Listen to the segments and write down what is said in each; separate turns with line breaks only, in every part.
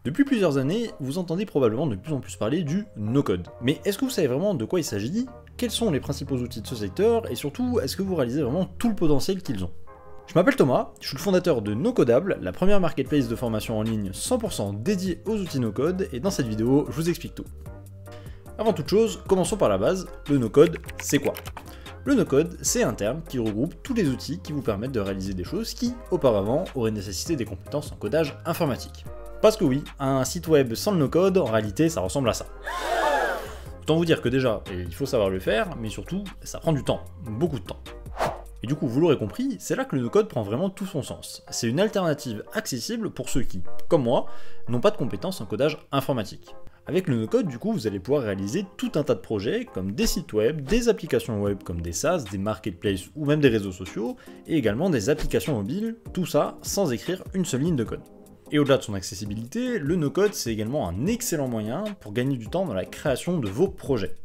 Depuis plusieurs années, vous entendez probablement de plus en plus parler du no-code. Mais est-ce que vous savez vraiment de quoi il s'agit? Quels sont les principaux outils de ce secteur? Et surtout, est-ce que vous réalisez vraiment tout le potentiel qu'ils ont? Je m'appelle Thomas, je suis le fondateur de NoCodable, la première marketplace de formation en ligne 100% dédiée aux outils no-code, et dans cette vidéo, je vous explique tout. Avant toute chose, commençons par la base, le no-code, c'est quoi? Le no-code, c'est un terme qui regroupe tous les outils qui vous permettent de réaliser des choses qui, auparavant, auraient nécessité des compétences en codage informatique. Parce que oui, un site web sans le no-code, en réalité, ça ressemble à ça. Autant vous dire que déjà, il faut savoir le faire, mais surtout, ça prend du temps, beaucoup de temps. Et du coup, vous l'aurez compris, c'est là que le no-code prend vraiment tout son sens. C'est une alternative accessible pour ceux qui, comme moi, n'ont pas de compétences en codage informatique. Avec le no-code, du coup, vous allez pouvoir réaliser tout un tas de projets, comme des sites web, des applications web comme des SaaS, des marketplaces ou même des réseaux sociaux, et également des applications mobiles, tout ça sans écrire une seule ligne de code. Et au-delà de son accessibilité, le no-code c'est également un excellent moyen pour gagner du temps dans la création de vos projets.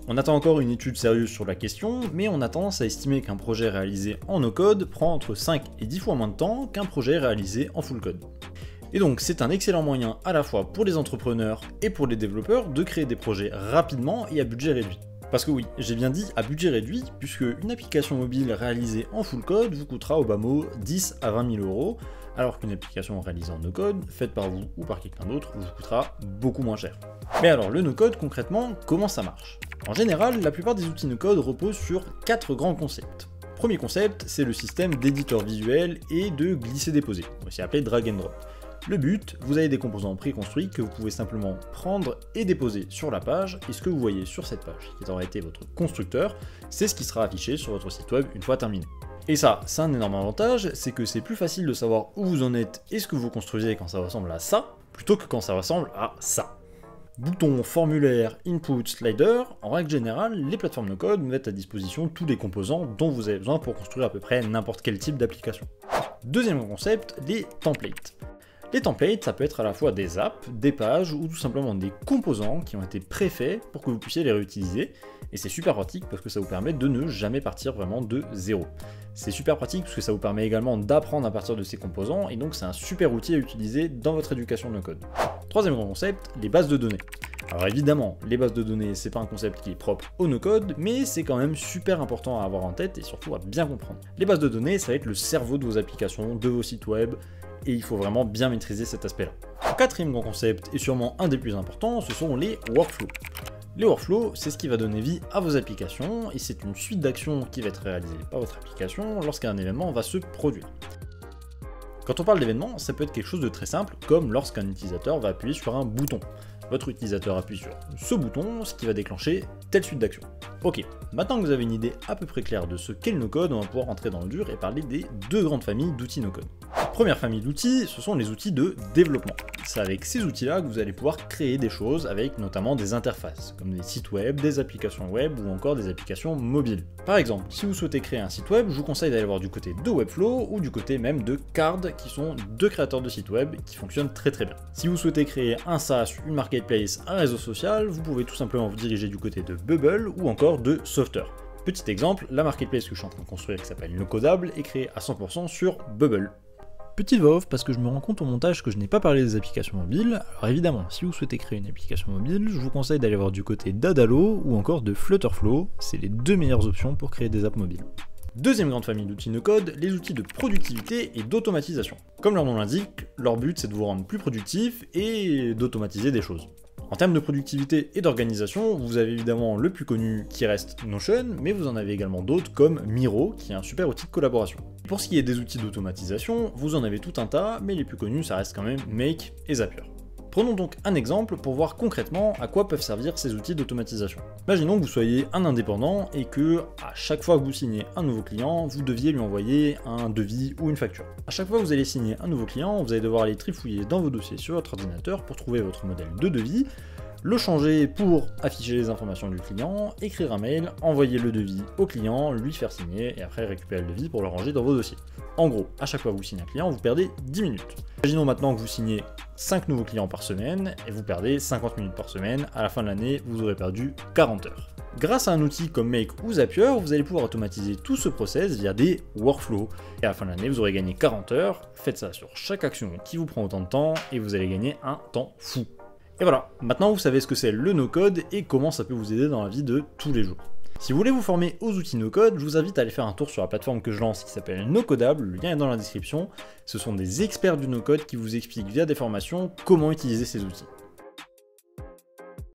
On attend encore une étude sérieuse sur la question, mais on a tendance à estimer qu'un projet réalisé en no-code prend entre 5 et 10 fois moins de temps qu'un projet réalisé en full code. Et donc c'est un excellent moyen à la fois pour les entrepreneurs et pour les développeurs de créer des projets rapidement et à budget réduit. Parce que oui, j'ai bien dit à budget réduit, puisque une application mobile réalisée en full code vous coûtera au bas mot 10 à 20 000 euros, alors qu'une application réalisée en no-code, faite par vous ou par quelqu'un d'autre, vous coûtera beaucoup moins cher. Mais alors, le no-code, concrètement, comment ça marche? En général, la plupart des outils no-code reposent sur 4 grands concepts. Premier concept, c'est le système d'éditeur visuel et de glisser-déposer, aussi appelé drag and drop. Le but, vous avez des composants préconstruits que vous pouvez simplement prendre et déposer sur la page, et ce que vous voyez sur cette page, qui aura été votre constructeur, c'est ce qui sera affiché sur votre site web une fois terminé. Et ça, c'est un énorme avantage, c'est que c'est plus facile de savoir où vous en êtes et ce que vous construisez quand ça ressemble à ça, plutôt que quand ça ressemble à ça. Bouton, formulaire, input, slider, en règle générale, les plateformes no-code mettent à disposition tous les composants dont vous avez besoin pour construire à peu près n'importe quel type d'application. Deuxième concept, les templates. Les templates, ça peut être à la fois des apps, des pages ou tout simplement des composants qui ont été préfaits pour que vous puissiez les réutiliser. Et c'est super pratique parce que ça vous permet de ne jamais partir vraiment de zéro. C'est super pratique parce que ça vous permet également d'apprendre à partir de ces composants et donc c'est un super outil à utiliser dans votre éducation no code. Troisième grand concept, les bases de données. Alors évidemment, les bases de données, c'est pas un concept qui est propre au no-code, mais c'est quand même super important à avoir en tête et surtout à bien comprendre. Les bases de données, ça va être le cerveau de vos applications, de vos sites web, et il faut vraiment bien maîtriser cet aspect-là. Quatrième grand concept, et sûrement un des plus importants, ce sont les workflows. Les workflows, c'est ce qui va donner vie à vos applications, et c'est une suite d'actions qui va être réalisée par votre application lorsqu'un événement va se produire. Quand on parle d'événement, ça peut être quelque chose de très simple, comme lorsqu'un utilisateur va appuyer sur un bouton. Votre utilisateur appuie sur ce bouton, ce qui va déclencher telle suite d'actions. Ok, maintenant que vous avez une idée à peu près claire de ce qu'est le no-code, on va pouvoir entrer dans le dur et parler des deux grandes familles d'outils no-code. Première famille d'outils, ce sont les outils de développement. C'est avec ces outils-là que vous allez pouvoir créer des choses avec notamment des interfaces, comme des sites web, des applications web ou encore des applications mobiles. Par exemple, si vous souhaitez créer un site web, je vous conseille d'aller voir du côté de Webflow ou du côté même de Card, qui sont deux créateurs de sites web qui fonctionnent très bien. Si vous souhaitez créer un SaaS, une marketplace, un réseau social, vous pouvez tout simplement vous diriger du côté de Bubble ou encore de Softer. Petit exemple, la marketplace que je suis en train de construire qui s'appelle NoCodable est créée à 100% sur Bubble. Petite voix off parce que je me rends compte au montage que je n'ai pas parlé des applications mobiles. Alors évidemment, si vous souhaitez créer une application mobile, je vous conseille d'aller voir du côté d'Adalo ou encore de Flutterflow, c'est les deux meilleures options pour créer des apps mobiles. Deuxième grande famille d'outils no-code, les outils de productivité et d'automatisation. Comme leur nom l'indique, leur but c'est de vous rendre plus productif et d'automatiser des choses. En termes de productivité et d'organisation, vous avez évidemment le plus connu qui reste Notion, mais vous en avez également d'autres comme Miro, qui est un super outil de collaboration. Pour ce qui est des outils d'automatisation, vous en avez tout un tas, mais les plus connus ça reste quand même Make et Zapier. Prenons donc un exemple pour voir concrètement à quoi peuvent servir ces outils d'automatisation. Imaginons que vous soyez un indépendant et que, à chaque fois que vous signez un nouveau client, vous deviez lui envoyer un devis ou une facture. À chaque fois que vous allez signer un nouveau client, vous allez devoir aller trifouiller dans vos dossiers sur votre ordinateur pour trouver votre modèle de devis, le changer pour afficher les informations du client, écrire un mail, envoyer le devis au client, lui faire signer et après récupérer le devis pour le ranger dans vos dossiers. En gros, à chaque fois que vous signez un client, vous perdez 10 minutes. Imaginons maintenant que vous signez 5 nouveaux clients par semaine et vous perdez 50 minutes par semaine. À la fin de l'année, vous aurez perdu 40 heures. Grâce à un outil comme Make ou Zapier, vous allez pouvoir automatiser tout ce process via des workflows. Et à la fin de l'année, vous aurez gagné 40 heures, faites ça sur chaque action qui vous prend autant de temps, et vous allez gagner un temps fou. Et voilà, maintenant vous savez ce que c'est le no-code et comment ça peut vous aider dans la vie de tous les jours. Si vous voulez vous former aux outils no-code, je vous invite à aller faire un tour sur la plateforme que je lance qui s'appelle NoCodable, le lien est dans la description. Ce sont des experts du no-code qui vous expliquent via des formations comment utiliser ces outils.